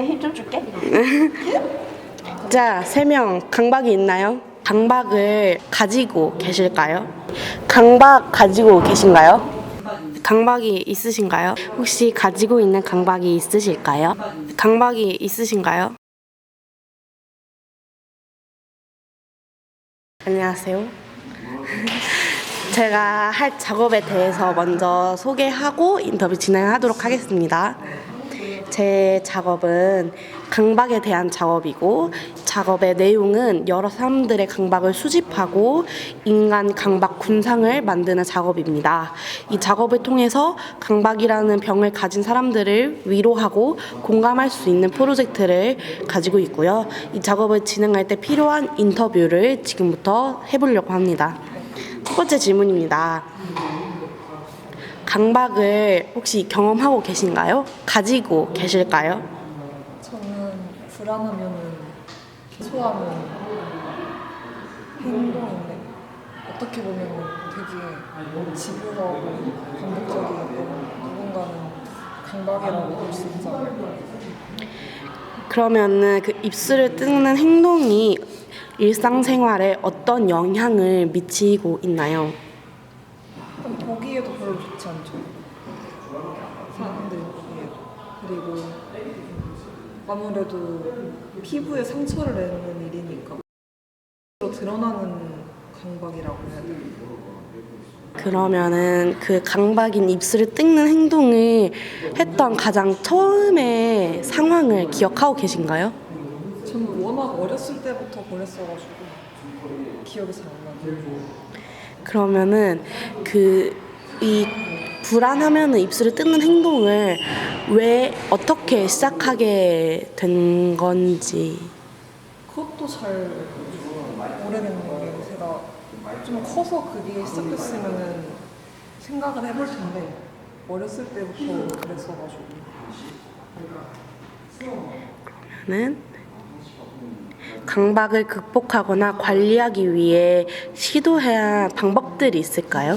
힘 좀 줄게. 자, 3명 강박이 있나요? 강박을 가지고 계실까요? 강박 가지고 계신가요? 강박이 있으신가요? 혹시 가지고 있는 강박이 있으실까요? 강박이 있으신가요? 안녕하세요. 제가 할 작업에 대해서 먼저 소개하고 인터뷰 진행하도록 하겠습니다. 제 작업은 강박에 대한 작업이고, 작업의 내용은 여러 사람들의 강박을 수집하고 인간 강박 군상을 만드는 작업입니다. 이 작업을 통해서 강박이라는 병을 가진 사람들을 위로하고 공감할 수 있는 프로젝트를 가지고 있고요. 이 작업을 진행할 때 필요한 인터뷰를 지금부터 해보려고 합니다. 첫 번째 질문입니다. 강박을 혹시 경험하고 계신가요? 가지고 계실까요? 저는 불안하면은 소화하는 행동인데 어떻게 보면 되게 지루하고 반복적이고 누군가는 강박이라고 볼 수 있잖아요. 그러면은 그 입술을 뜯는 행동이 일상생활에 어떤 영향을 미치고 있나요? 보기에도 별로 좋지 않죠. 사람들이 보기에도. 그리고 아무래도 피부에 상처를 내는 일이니까 드러나는 강박이라고 해야 돼요. 그러면은 그 강박인 입술을 뜯는 행동을 했던 가장 처음의 상황을 기억하고 계신가요? 저는 워낙 어렸을 때부터 그랬어가지고 기억이 잘 안 나요. 그러면은 이 불안하면은 입술을 뜯는 행동을 왜 어떻게 시작하게 된 건지. 그것도 잘 오래됐는데 제가 좀 커서 그게 시작됐으면은 생각을 해볼 텐데 어렸을 때부터 그랬어가지고. 그러면은 강박을 극복하거나 관리하기 위해 시도해야 할 방법들이 있을까요?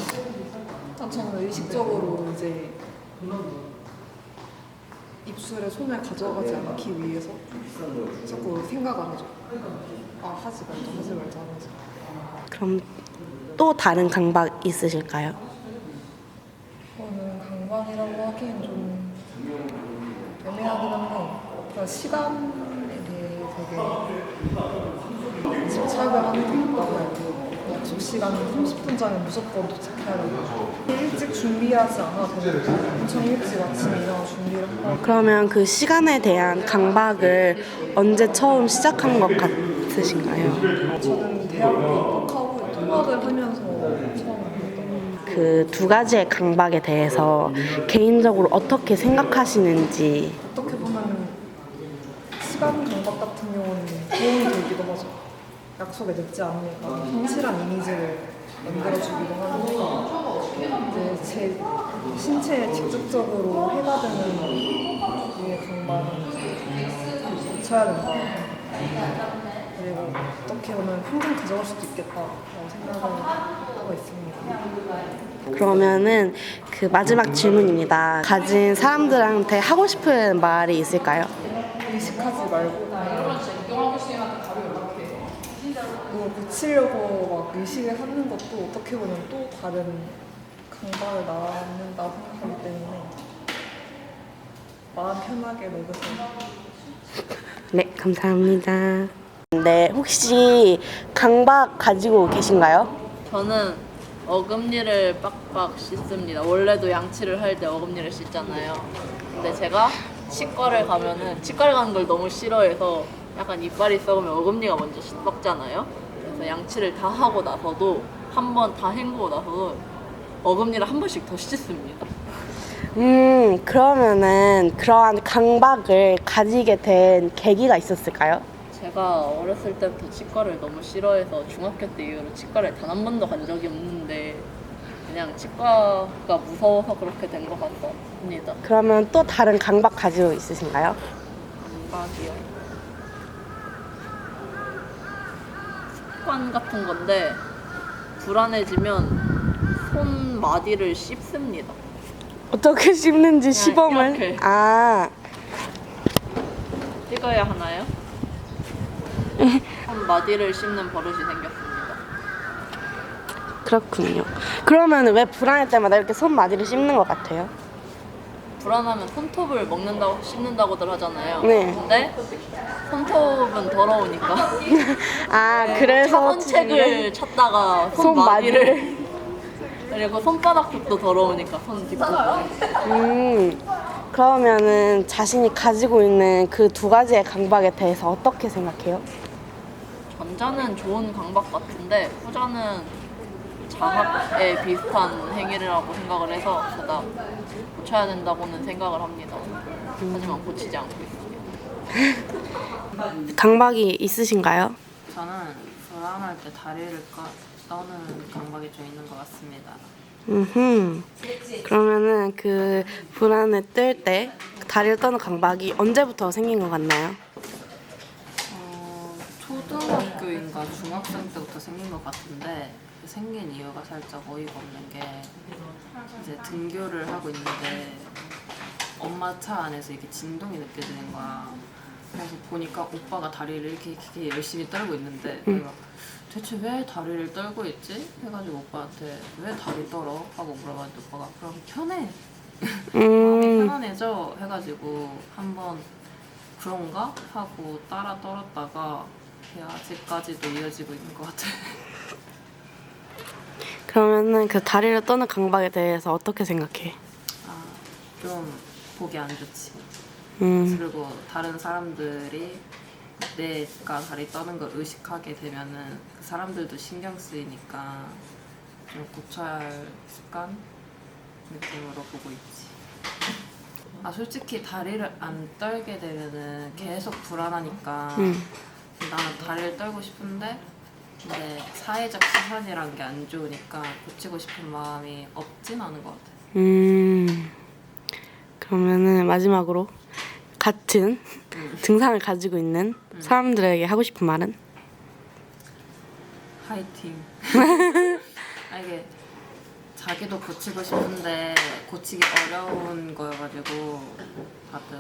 일단 저는 의식적으로 이제 입술에 손을 가져가지 않기 위해서 자꾸 생각을 하죠. 아, 하지 말자 하면서. 그럼 또 다른 강박 있으실까요? 저는 강박이라고 하기엔 좀 애매하긴 한데 그냥 시간에 대해 되게 집착을 하는 것 같아요. 약속 시간 30분 전에 무조건 도착해야 되고 일찍 준비하지 않아도 되는데 엄청 일찍 아침에 일어나 준비를 한다고. 그러면 그 시간에 대한 강박을 언제 처음 시작한 것 같으신가요? 저는 대학교 입학하고 통학을 하면서 처음 했던 그 두 가지의 강박에 대해서 개인적으로 어떻게 생각하시는지. 어떻게 보면 시간 강박 같은 경우는 도움이 되기도 하죠. 약속에 늦지 않으니까 성실한 이미지를 만들어주기도 하는데 이제 제 신체에 직접적으로 해가 되는 류의 강박은 고쳐야 된다. 그리고 어떻게 보면 평생 가져갈 수도 있겠다라고 생각을 하고 있습니다. 그러면은 그 마지막 질문입니다. 가진 사람들한테 하고 싶은 말이 있을까요? 의식하지 말고 그걸 고치려고 막 의식을 하는 것도 어떻게 보면 또 다른 강박을 낳는다고 생각하기 때문에 마음 편하게 먹으세요. 네, 감사합니다. 네, 혹시 강박 가지고 계신가요? 저는 어금니를 빡빡 씻습니다. 원래도 양치를 할 때 어금니를 씻잖아요. 근데 제가 치과를 가는 걸 너무 싫어해서 약간 이빨이 썩으면 어금니가 먼저 썩잖아요. 그래서 양치를 다 하고 나서도 한 번 다 헹구고 나서도 어금니를 한 번씩 더 씻습니다. 그러면은 그러한 강박을 가지게 된 계기가 있었을까요? 제가 어렸을 때부터 치과를 너무 싫어해서 중학교 때 이후로 치과를 단 한 번도 간 적이 없는데 그냥 치과가 무서워서 그렇게 된 것 같습니다. 그러면 또 다른 강박 가지고 있으신가요? 강박이요. 습관 같은 건데 불안해지면 손마디를 씹습니다. 어떻게 씹는지 시범을. 이렇게. 찍어야 하나요? 마디를 씹는 버릇이 생겼습니다. 그렇군요. 그러면 왜 불안할 때마다 이렇게 손마디를 씹는 것 같아요? 불안하면 손톱을 먹는다고 씹는다고들 하잖아요. 네. 근데 손톱은 더러우니까 아, 그래서 손책을 찾다가 손마디를 그리고 손바닥 쪽도 더러우니까 손 뒷부분. 그러면은 자신이 가지고 있는 그 두 가지의 강박에 대해서 어떻게 생각해요? 전자는 좋은 강박 같은데 후자는 자학에 비슷한 행위라고 생각을 해서 제가 고쳐야 된다고는 생각을 합니다. 하지만 고치지 않고 있습니다. 강박이 있으신가요? 저는 불안할 때 다리를 떠는 강박이 좀 있는 것 같습니다. 그러면은 그 불안에 뜰 때 다리를 떠는 강박이 언제부터 생긴 것 같나요? 초등학교인가 중학생 때부터 생긴 것 같은데 그 생긴 이유가 살짝 어이가 없는 게 이제 등교를 하고 있는데 엄마 차 안에서 이렇게 진동이 느껴지는 거야. 그래서 보니까 오빠가 다리를 이렇게 열심히 떨고 있는데 내가 대체 왜 다리를 떨고 있지? 해가지고 오빠한테 왜 다리 떨어? 하고 물어봤는데 오빠가 그럼 편해. 마음이 편안해져 해가지고 한번 그런가? 하고 따라 떨었다가 아직까지도 이어지고 있는 것 같아요. 그러면은 그 다리를 떠는 강박에 대해서 어떻게 생각해? 좀 보기 안 좋지. 그리고 다른 사람들이 내가 다리 떠는 걸 의식하게 되면은 그 사람들도 신경 쓰이니까 좀 고쳐야 할 습관 느낌으로 보고 있지. 솔직히 다리를 안 떨게 되면은 계속 불안하니까 나는 다리를 떨고 싶은데 근데 사회적 시선이란 게 안 좋으니까 고치고 싶은 마음이 없진 않은 것 같아. 그러면은 마지막으로 같은 증상을 가지고 있는 사람들에게 하고 싶은 말은? 화이팅. 이게 자기도 고치고 싶은데 고치기 어려운 거여가지고 다들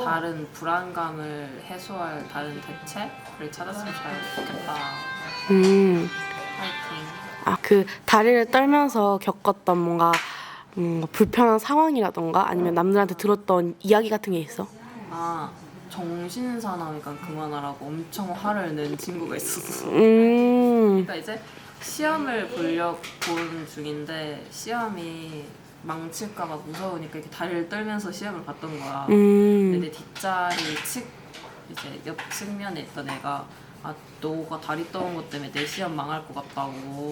다른 불안감을 해소할 다른 대책을 찾았으면 좋겠다. 화이팅. 그 다리를 떨면서 겪었던 뭔가 불편한 상황이라던가 아니면 남들한테 들었던 이야기 같은 게 있어? 정신사나우니까 그만하라고 엄청 화를 낸 친구가 있었어. 그러니까 이제 시험을 보려고 본 중인데 시험이 망칠까봐 무서우니까 이렇게 다리를 떨면서 시험을 봤던 거야. 근데 내 뒷자리 이제 옆 측면에 있던 애가 너가 다리 떠는 것 때문에 내 시험 망할 것 같다고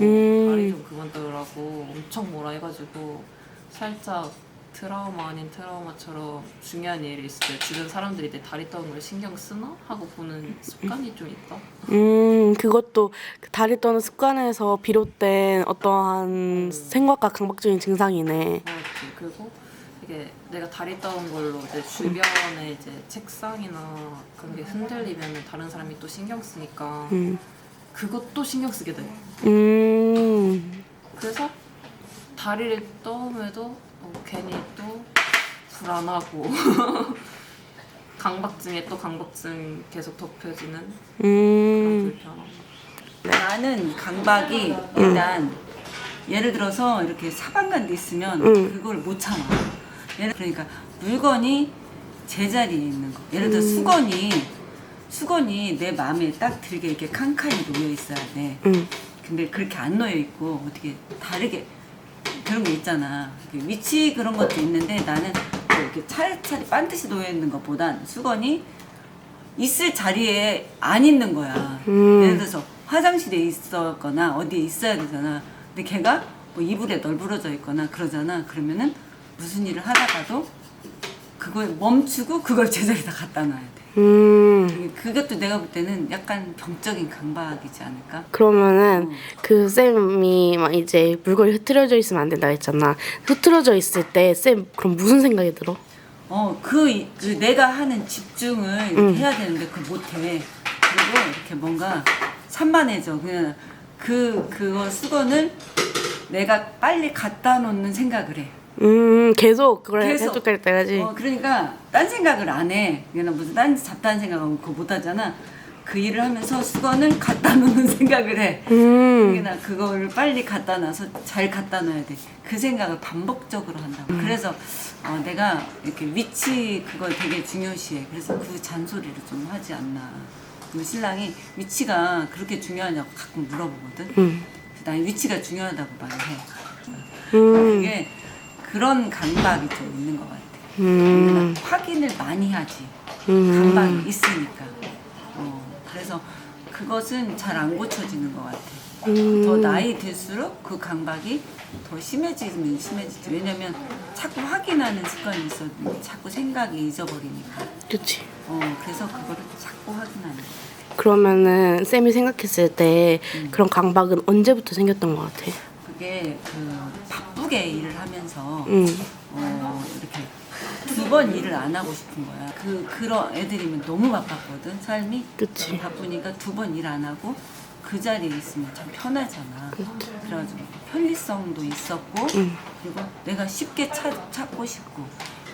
다리 좀 그만 떨으라고 엄청 뭐라 해가지고 살짝 트라우마 아닌 트라우마처럼 중요한 일이 있을 때 주변 사람들이 내 다리 떠는 걸 신경 쓰나? 하고 보는 습관이 좀 있다. 그것도 그 다리 떠는 습관에서 비롯된 어떠한 생각과 강박적인 증상이네. 그렇지. 그리고 이게 내가 다리 떠는 걸로 이제 주변에 이제 책상이나 그런 게 흔들리면 다른 사람이 또 신경 쓰니까 그것도 신경 쓰게 돼. 그래서 다리를 떠움에도 괜히 또 불안하고 강박증에 또 강박증 계속 덮여지는 그런 불편함. 나는 강박이 일단 예를 들어서 이렇게 사방간 데 있으면 그걸 못 참아. 그러니까 물건이 제자리에 있는 거. 예를 들어 수건이 내 마음에 딱 들게 이렇게 칸칸이 놓여 있어야 돼. 근데 그렇게 안 놓여 있고 어떻게 다르게 그런 게 있잖아. 위치 그런 것도 있는데 나는 뭐 이렇게 차례차례 반드시 놓여 있는 것보단 수건이 있을 자리에 안 있는 거야. 예를 들어서 화장실에 있었거나 어디에 있어야 되잖아. 근데 걔가 뭐 이불에 널브러져 있거나 그러잖아. 그러면은 무슨 일을 하다가도 그걸 멈추고 그걸 제자리에다 갖다 놔야 돼. 그것도 내가 볼 때는 약간 병적인 강박이지 않을까? 그러면은 그 쌤이 막 이제 물건이 흐트러져 있으면 안 된다 했잖아. 흐트러져 있을 때 쌤 그럼 무슨 생각이 들어? 그 내가 하는 집중을 이렇게 해야 되는데 그걸 못해. 그리고 이렇게 뭔가 산만해져. 그냥 그거 수건을 내가 빨리 갖다 놓는 생각을 해. 계속 그걸 계속. 해줄 때까지. 그러니까 딴 생각을 안 해. 그냥 무슨 딴 잡다한 생각하고 그거 못 하잖아. 그 일을 하면서 수건을 갖다 놓는 생각을 해. 그러니까 그거를 빨리 갖다 놔서 잘 갖다 놔야 돼. 그 생각을 반복적으로 한다고. 그래서 내가 이렇게 위치 그걸 되게 중요시해. 그래서 그 잔소리를 좀 하지 않나. 우리 신랑이 위치가 그렇게 중요하냐고 가끔 물어보거든. 난 위치가 중요하다고 말을 해. 그게 그런 강박이 좀 있는 것 같아. 우리는 확인을 많이 하지. 강박이 있으니까. 그래서 그것은 잘 안 고쳐지는 것 같아. 더 나이 들수록 그 강박이 더 심해지면 심해지지. 왜냐면 자꾸 확인하는 습관이 있어. 자꾸 생각이 잊어버리니까. 그치. 그래서 그거를 자꾸 확인하는 거야. 그러면은 쌤이 생각했을 때 그런 강박은 언제부터 생겼던 것 같아? 그게 바쁘게 일을 하면서 이렇게 2번 일을 안 하고 싶은 거야. 그런 애들이면 너무 바빴거든, 삶이. 그치. 바쁘니까 2번 일 안 하고 그 자리에 있으면 참 편하잖아. 그래가지고 편리성도 있었고, 그리고 내가 쉽게 찾고 싶고,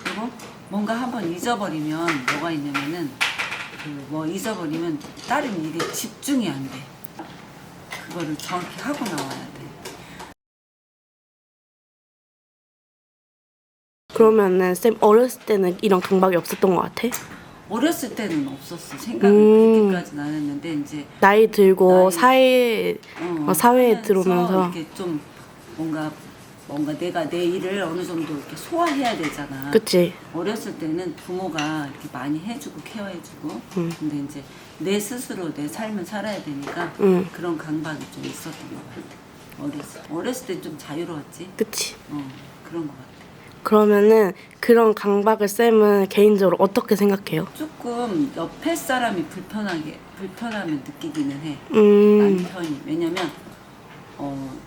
그리고 뭔가 한번 잊어버리면 뭐가 있냐면은 뭐 잊어버리면 다른 일에 집중이 안 돼. 그거를 정확히 하고 나와야 돼. 그러면은 쌤 어렸을 때는 이런 강박이 없었던 것 같아? 어렸을 때는 없었어. 생각을 그렇게까지는 안 했는데 이제 나이 들고 나이- 사회에 하면서 들어오면서 이렇게 좀 뭔가 내가 내 일을 어느 정도 이렇게 소화해야 되잖아. 그치. 어렸을 때는 부모가 이렇게 많이 해주고 케어해주고 근데 이제 내 스스로 내 삶을 살아야 되니까 그런 강박이 좀 있었던 것 같아. 어렸을 때 좀 자유로웠지. 그치. 그런 것 같아. 그러면은 그런 강박을 쌤은 개인적으로 어떻게 생각해요? 조금 옆에 사람이 불편하면 느끼기는 해. 남편이. 왜냐면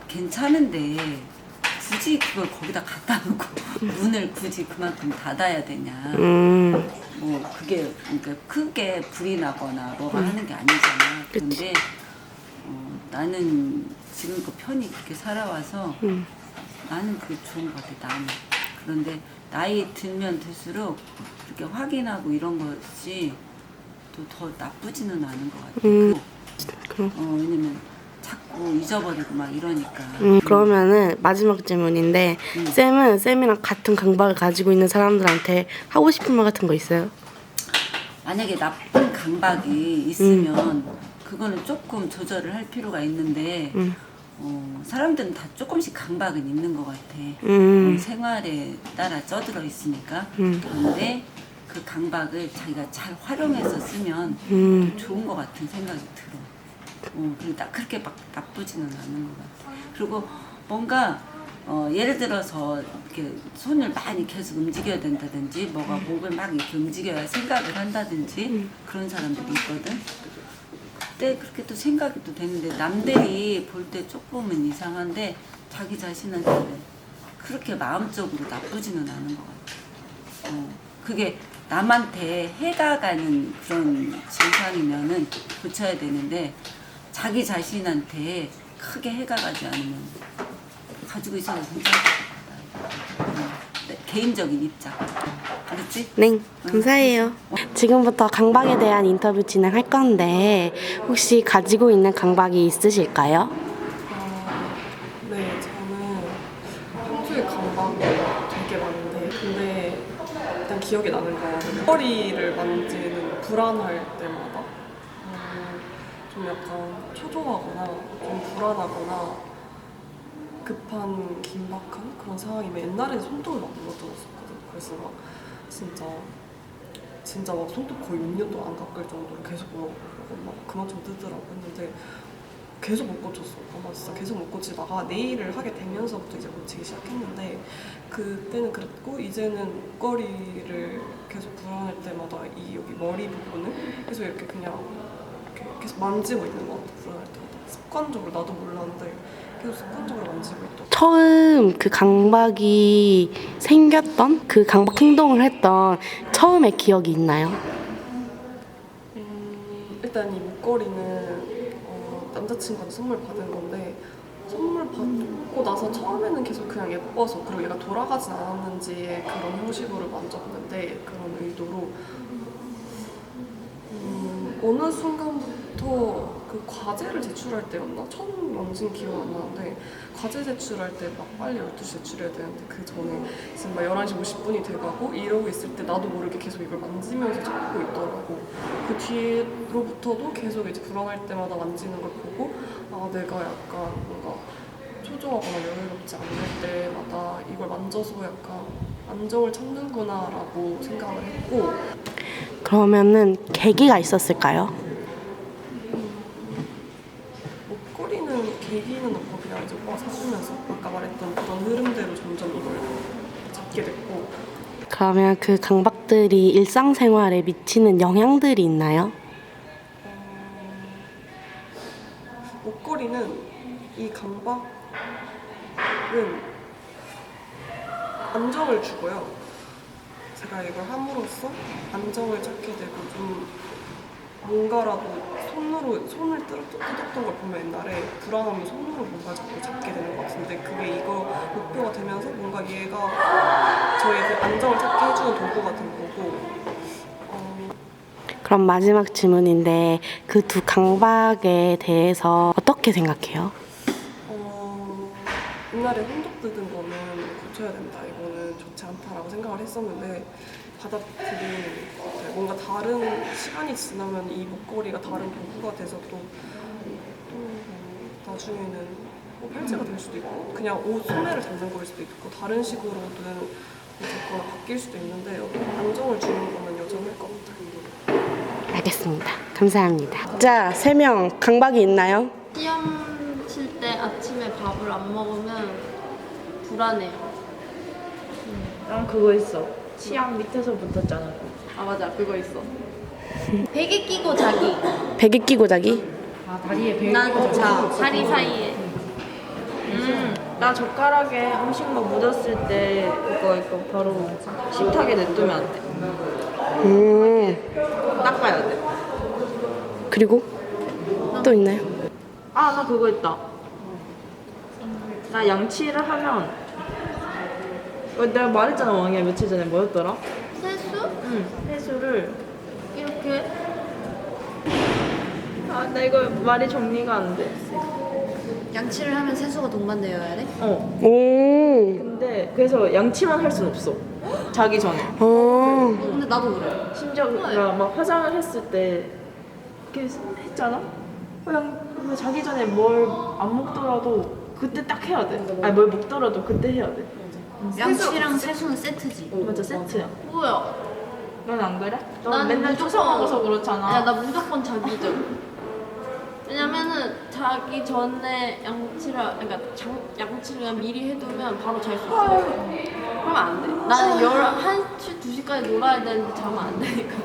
괜찮은데 굳이 그걸 거기다 갖다 놓고 문을 굳이 그만큼 닫아야 되냐. 뭐 그게 그러니까 크게 불이 나거나 뭐가 하는 게 아니잖아. 그런데 나는 지금껏 편히 그렇게 살아와서 나는 그게 좋은 것 같아. 나는. 그런데 나이 들면 들수록 그렇게 확인하고 이런 것이 또 더 나쁘지는 않은 것 같아. 왜냐면 자꾸 잊어버리고 막 이러니까. 그러면은 마지막 질문인데 쌤은 쌤이랑 같은 강박을 가지고 있는 사람들한테 하고 싶은 말 같은 거 있어요? 만약에 나쁜 강박이 있으면 그거는 조금 조절을 할 필요가 있는데 사람들은 다 조금씩 강박은 있는 것 같아. 생활에 따라 쪄들어 있으니까. 그런데 그 강박을 자기가 잘 활용해서 쓰면 더 좋은 것 같은 생각이 들어. 그리고 그렇게 막 나쁘지는 않은 것 같아. 그리고 뭔가 예를 들어서 이렇게 손을 많이 계속 움직여야 된다든지 뭐가 목을 막 이렇게 움직여야 생각을 한다든지 그런 사람들이 있거든. 그때 그렇게 또 생각이 또 되는데 남들이 볼 때 조금은 이상한데 자기 자신한테는 그렇게 마음적으로 나쁘지는 않은 것 같아. 그게 남한테 해가 가는 그런 증상이면은 고쳐야 되는데 자기 자신한테 크게 해가 가지 않으면 가지고 있어도 괜찮을 것 같다. 개인적인 입장. 그렇지? 네, 감사해요. 지금부터 강박에 대한 인터뷰 진행할 건데 혹시 가지고 있는 강박이 있으실까요? 네, 저는 평소에 강박이 되게 많은데 근데 일단 기억이 나는 건 머리를 만지는 불안할 때마다 좀 약간 초조하거나 좀 불안하거나 급한 긴박한 그런 상황이면 옛날에는 손톱을 막 물어뜯었었거든. 그래서 막 진짜 막 손톱 거의 6년 동안 안 깎을 정도로 계속 물어보고 막 그만 좀 뜨더라고 했는데 계속 못 고쳤어. 아마 진짜 계속 못 고치다가 네일을 하게 되면서부터 이제 고치기 시작했는데 그때는 그랬고 이제는 목걸이를 계속 불안할 때마다 이 여기 머리 부분을 계속 이렇게 그냥 이렇게 계속 만지고 있는 것 같아. 불안할 때마다 습관적으로 나도 몰랐는데 계속 습관적으로 만지고 있다. 처음 그 강박이 생겼던 그 강박 행동을 했던 처음의 기억이 있나요? 일단 이 목걸이는 남자친구한테 선물 받은 건데 선물 받고 나서 처음에는 계속 그냥 예뻐서 그리고 얘가 돌아가진 않았는지 그런 형식으로 만졌는데 그런 의도로 어느 순간부터 그 과제를 제출할 때였나? 처음 만진 기억 안 나는데 과제 제출할 때 막 빨리 12시 제출해야 되는데 그 전에 지금 막 11시 50분이 돼가고 이러고 있을 때 나도 모르게 계속 이걸 만지면서 잡고 있더라고. 그 뒤로부터도 계속 이제 불안할 때마다 만지는 걸 보고 아 내가 약간 뭔가 초조하거나 여유롭지 않을 때마다 이걸 만져서 약간 안정을 찾는구나라고 생각을 했고 그러면은 계기가 있었을까요? 목걸이는 계기는 없고 그냥 이제 오빠 사주면서 아까 말했던 그런 흐름대로 점점 이걸 잡게 됐고 그러면 그 강박들이 일상생활에 미치는 영향들이 있나요? 목걸이는 이 강박은 안정을 주고요. 제가 이걸 함으로써 안정을 찾게 되고 좀 뭔가라도 손을 뜯었던 걸 보면 옛날에 불안하면 손으로 뭔가 자꾸 잡게 되는 것 같은데 그게 이거 목표가 되면서 뭔가 얘가 저의 그 안정을 찾게 해주는 도구가 된 거고 그럼 마지막 질문인데 그 두 강박에 대해서 어떻게 생각해요? 옛날에 혼독 뜯은 거는 고쳐야 된다 이거는 좋지 않다라고 생각을 했었는데 받아들이는 것 같아요. 뭔가 다른 시간이 지나면 이 목걸이가 다른 도구가 돼서 또 나중에는 뭐 팔찌가 될 수도 있고 그냥 옷 소매를 잡는 거일 수도 있고 다른 식으로든 어쨌거나 바뀔 수도 있는데 안정을 주는 거는 여전할 것 같아요. 알겠습니다. 감사합니다. 자, 3명 강박이 있나요? 시험 칠 때 아침에 밥을 안 먹으면 불안해요. 난 그거 있어. 치약 밑에서 붙었잖아. 아 맞아 그거 있어. 베개 끼고 자기. 베개 끼고 자기? 아 다리에 베개 난 끼고 자, 다리 사이에. 나 젓가락에 음식 뭐 묻었을 때 그거 바로 식탁에 냅두면 안 돼. 닦아야 돼. 그리고 또 있나요? 아, 나 그거 있다. 나 양치를 하면 내가 말했잖아, 왕이야 며칠 전에 뭐였더라? 세수? 응, 세수를 이렇게. 아, 나 이거 말이 정리가 안 돼. 양치를 하면 세수가 동반되어야 돼? 오. 근데 그래서 양치만 할 순 없어. 자기 전에. 근데 나도 그래. 심지어 내가 막 화장을 했을 때 이렇게 했잖아? 그냥 자기 전에 뭘 안 먹더라도 그때 딱 해야 돼. 아니 뭘 먹더라도 그때 해야 돼. 양치랑 세수는 세트지. 맞아, 세트야. 뭐야? 넌 안 그래? 넌 나는 맨날 무조건- 초사 먹어서 그렇잖아. 야, 나 무조건 자기 전. 왜냐면은 자기 전에 양치를 그냥 미리 해두면 바로 잘 수 있어. 그러면 안 돼. 나는 1시, 2시까지 놀아야 되는데 자면 안 되니까.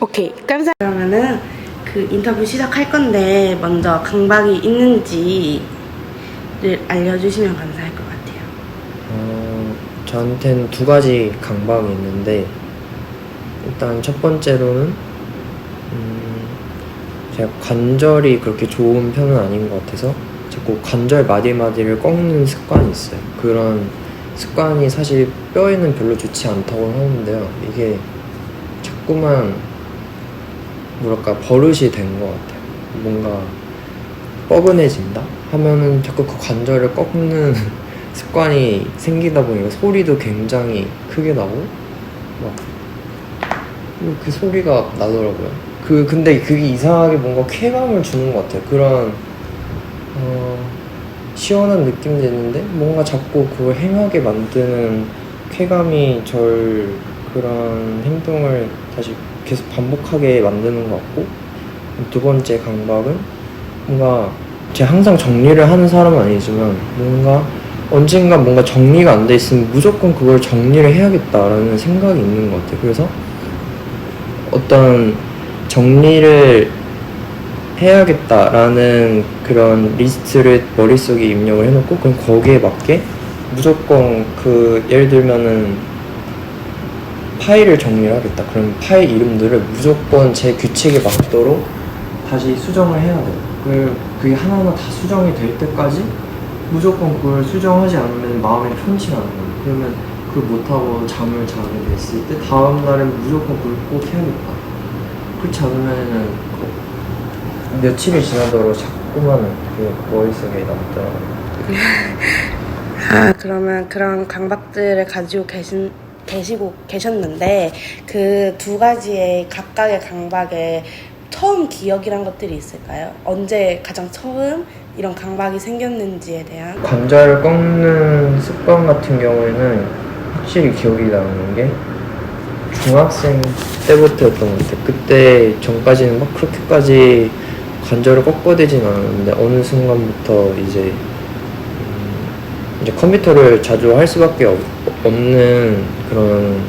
오케이, 감사. 그러면은 그 인터뷰 시작할 건데 먼저 강박이 있는지를 알려주시면 감사할 것 같아요. 저한테는 두 가지 강박이 있는데 일단 첫 번째로는 제가 관절이 그렇게 좋은 편은 아닌 것 같아서 자꾸 관절 마디마디를 꺾는 습관이 있어요. 그런 습관이 사실 뼈에는 별로 좋지 않다고 하는데요. 이게 자꾸만 뭐랄까 버릇이 된 것 같아요. 뭔가 뻐근해진다 하면은 자꾸 그 관절을 꺾는 습관이 생기다 보니까 소리도 굉장히 크게 나고 막 그 소리가 나더라고요. 근데 그게 이상하게 뭔가 쾌감을 주는 것 같아요. 그런 시원한 느낌도 있는데 뭔가 자꾸 그걸 행하게 만드는 쾌감이 절 그런 행동을 다시 계속 반복하게 만드는 것 같고 두 번째 강박은 뭔가 제가 항상 정리를 하는 사람은 아니지만 뭔가 언젠가 뭔가 정리가 안 돼 있으면 무조건 그걸 정리를 해야겠다라는 생각이 있는 것 같아요. 그래서 어떤 정리를 해야겠다라는 그런 리스트를 머릿속에 입력을 해놓고 그럼 거기에 맞게 무조건 예를 들면은 파일을 정리를 하겠다. 그럼 파일 이름들을 무조건 제 규칙에 맞도록 다시 수정을 해야 돼요. 그게 하나하나 다 수정이 될 때까지 무조건 그걸 수정하지 않으면 마음이 편치 않은 거예요. 그러면 그걸 못하고 잠을 자게 됐을 때 다음 날은 무조건 그걸 꼭 해야겠다. 그렇지 않으면은 며칠이 지나도록 자꾸만 그 머릿속에 남더라고요. 아, 그러면 그런 강박들을 가지고 계셨는데 그 두 가지의 각각의 강박에 처음 기억이란 것들이 있을까요? 언제 가장 처음 이런 강박이 생겼는지에 대한. 관절을 꺾는 습관 같은 경우에는 확실히 기억이 나는 게 중학생 때부터였던 것 같아요. 그때 전까지는 막 그렇게까지 관절을 꺾어대진 않았는데 어느 순간부터 이제 컴퓨터를 자주 할 수밖에 없는 그런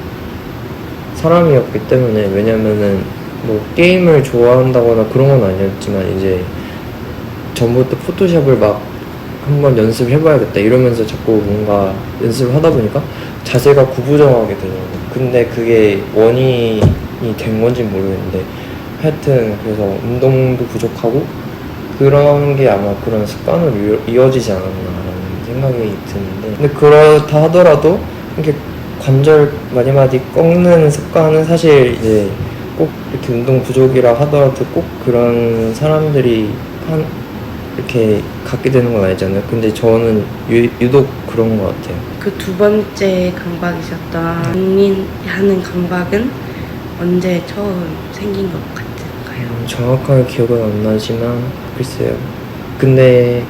사람이었기 때문에, 왜냐면은 뭐 게임을 좋아한다거나 그런 건 아니었지만 이제 전부터 포토샵을 막 한번 연습해봐야겠다 이러면서 자꾸 뭔가 연습을 하다 보니까 자세가 구부정하게 되더라고요. 근데 그게 원인이 된 건지 모르겠는데 하여튼 그래서 운동도 부족하고 그런 게 아마 그런 습관으로 이어지지 않았나라는 생각이 드는데, 근데 그렇다 하더라도 이렇게 관절 마디마디 꺾는 습관은 사실 이제 꼭 이렇게 운동 부족이라 하더라도 꼭 그런 사람들이 이렇게 갖게 되는 건 아니잖아요. 근데 저는 유독 그런 것 같아요. 그 두 번째 강박이셨던 공인하는 강박은 언제 처음 생긴 것 같을까요? 정확하게 기억은 안 나지만 글쎄요. 근데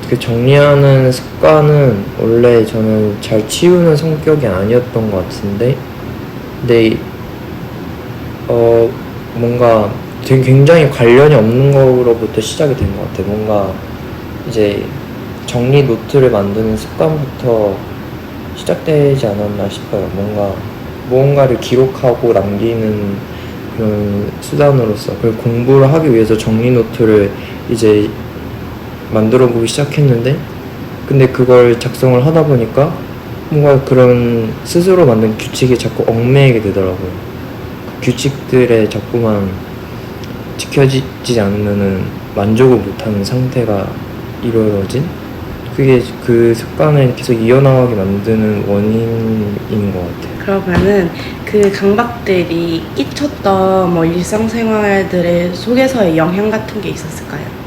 그 정리하는 습관은 원래 저는 잘 치우는 성격이 아니었던 것 같은데, 근데 뭔가 되게 굉장히 관련이 없는 거로부터 시작이 된 것 같아요. 뭔가 이제 정리 노트를 만드는 습관부터 시작되지 않았나 싶어요. 뭔가를 기록하고 남기는 그런 수단으로서, 그리고 공부를 하기 위해서 정리 노트를 이제 만들어 보기 시작했는데, 근데 그걸 작성을 하다 보니까 뭔가 그런 스스로 만든 규칙이 자꾸 얽매이게 되더라고요. 그 규칙들에 자꾸만 지켜지지 않으면은 만족을 못하는 상태가 이루어진, 그게 그 습관을 계속 이어나가게 만드는 원인인 것 같아요. 그러면은 그 강박들이 끼쳤던 뭐 일상생활들의 속에서의 영향 같은 게 있었을까요?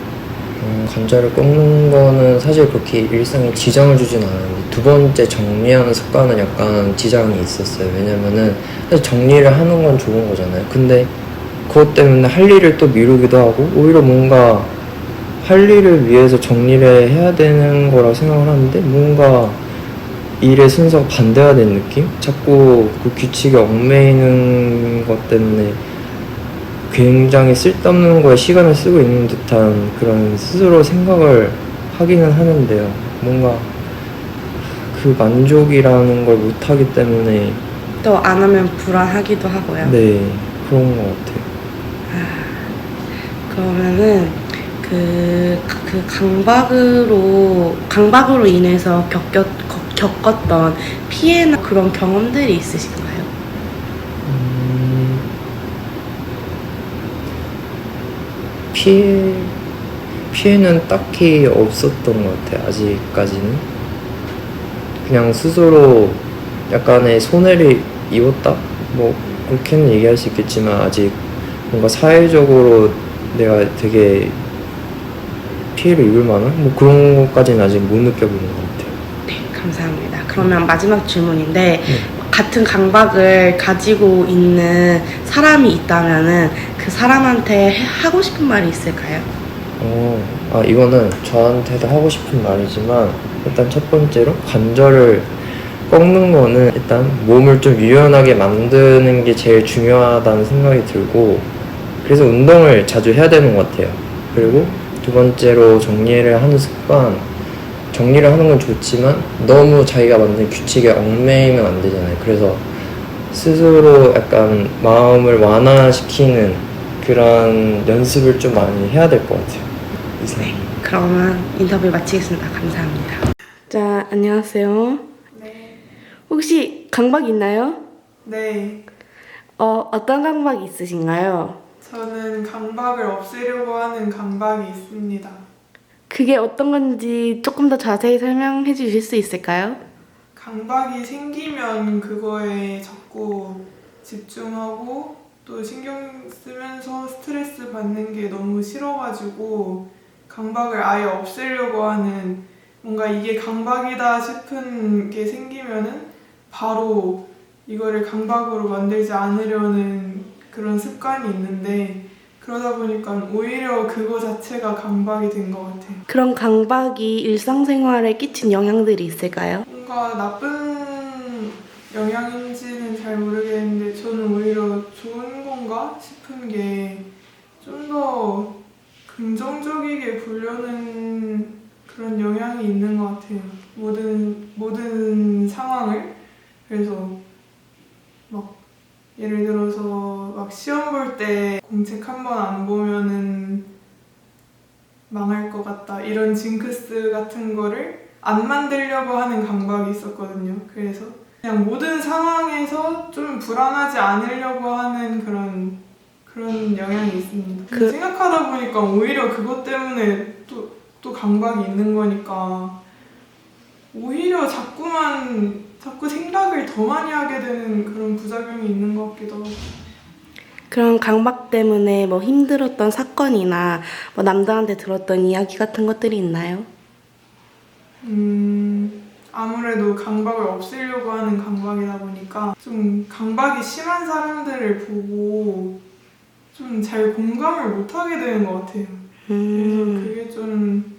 관절을 꺾는 거는 사실 그렇게 일상에 지장을 주진 않았는데, 두 번째 정리하는 습관은 약간 지장이 있었어요. 왜냐면은 사실 정리를 하는 건 좋은 거잖아요. 근데 그것 때문에 할 일을 또 미루기도 하고, 오히려 뭔가 할 일을 위해서 정리를 해야 되는 거라고 생각을 하는데 뭔가 일의 순서가 반대가 된 느낌? 자꾸 그 규칙에 얽매이는 것 때문에 굉장히 쓸데없는 거에 시간을 쓰고 있는 듯한 그런 스스로 생각을 하기는 하는데요. 뭔가 그 만족이라는 걸 못하기 때문에 또 안 하면 불안하기도 하고요. 네, 그런 것 같아요. 그러면은 그 강박으로 인해서 겪었던 피해나 그런 경험들이 있으신가요? 피해는 딱히 없었던 것 같아요. 아직까지는 그냥 스스로 약간의 손해를 입었다? 뭐 그렇게는 얘기할 수 있겠지만 아직 뭔가 사회적으로 내가 되게 피해를 입을 만한 뭐 그런 것까지는 아직 못 느껴보는 것 같아요. 네, 감사합니다. 그러면 마지막 질문인데 같은 강박을 가지고 있는 사람이 있다면은 그 사람한테 하고 싶은 말이 있을까요? 이거는 저한테도 하고 싶은 말이지만, 일단 첫 번째로 관절을 꺾는 거는 일단 몸을 좀 유연하게 만드는 게 제일 중요하다는 생각이 들고, 그래서 운동을 자주 해야 되는 것 같아요. 그리고 두 번째로 정리를 하는 습관, 정리를 하는 건 좋지만 너무 자기가 만든 규칙에 얽매이면 안 되잖아요. 그래서 스스로 약간 마음을 완화시키는 그런 연습을 좀 많이 해야 될 것 같아요. 네, 그러면 인터뷰 마치겠습니다. 감사합니다. 자, 안녕하세요. 네. 혹시 강박 있나요? 네. 어떤 강박이 있으신가요? 저는 강박을 없애려고 하는 강박이 있습니다. 그게 어떤 건지 조금 더 자세히 설명해 주실 수 있을까요? 강박이 생기면 그거에 자꾸 집중하고 또 신경 쓰면서 스트레스 받는 게 너무 싫어가지고 강박을 아예 없애려고 하는, 뭔가 이게 강박이다 싶은 게 생기면은 바로 이거를 강박으로 만들지 않으려는 그런 습관이 있는데, 그러다 보니까 오히려 그거 자체가 강박이 된 것 같아요. 그런 강박이 일상생활에 끼친 영향들이 있을까요? 뭔가 나쁜 영향인지는 잘 모르겠는데 저는 오히려 좋은 건가 싶은 게 좀 더 긍정적이게 보려는 그런 영향이 있는 것 같아요. 모든 상황을. 그래서 막 예를 들어서 막 시험 볼 때 공책 한 번 안 보면은 망할 것 같다, 이런 징크스 같은 거를 안 만들려고 하는 강박이 있었거든요. 그래서 그냥 모든 상황에서 좀 불안하지 않으려고 하는 그런 영향이 있습니다. 생각하다 보니까 오히려 그것 때문에 또 강박이 있는 거니까 오히려 자꾸 생각을 더 많이 하게 되는 그런 부작용이 있는 것 같기도 하고. 그런 강박 때문에 뭐 힘들었던 사건이나 뭐 남들한테 들었던 이야기 같은 것들이 있나요? 아무래도 강박을 없애려고 하는 강박이다 보니까 좀 강박이 심한 사람들을 보고 좀 잘 공감을 못하게 되는 것 같아요. 그래서 그게 좀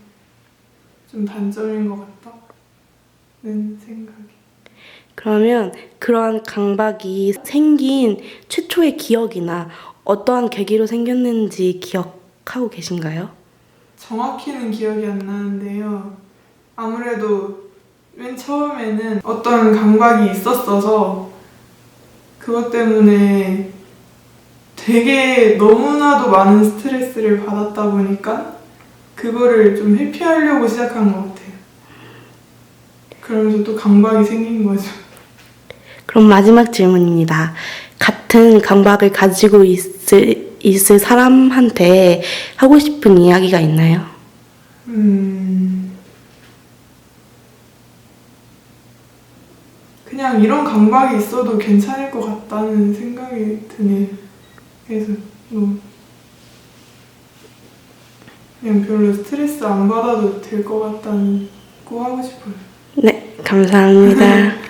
단점인 것 같다는 생각이. 그러면 그런 강박이 생긴 최초의 기억이나 어떠한 계기로 생겼는지 기억하고 계신가요? 정확히는 기억이 안 나는데요. 아무래도 맨 처음에는 어떤 강박이 있었어서 그것 때문에 되게 너무나도 많은 스트레스를 받았다 보니까 그거를 좀 회피하려고 시작한 것 같아요. 그러면서 또 강박이 생긴 거죠. 그럼 마지막 질문입니다. 같은 강박을 가지고 있을 사람한테 하고 싶은 이야기가 있나요? 그냥 이런 강박이 있어도 괜찮을 것 같다는 생각이 드네요. 그래서 그냥 별로 스트레스 안 받아도 될 것 같다고 하고 싶어요. 네, 감사합니다.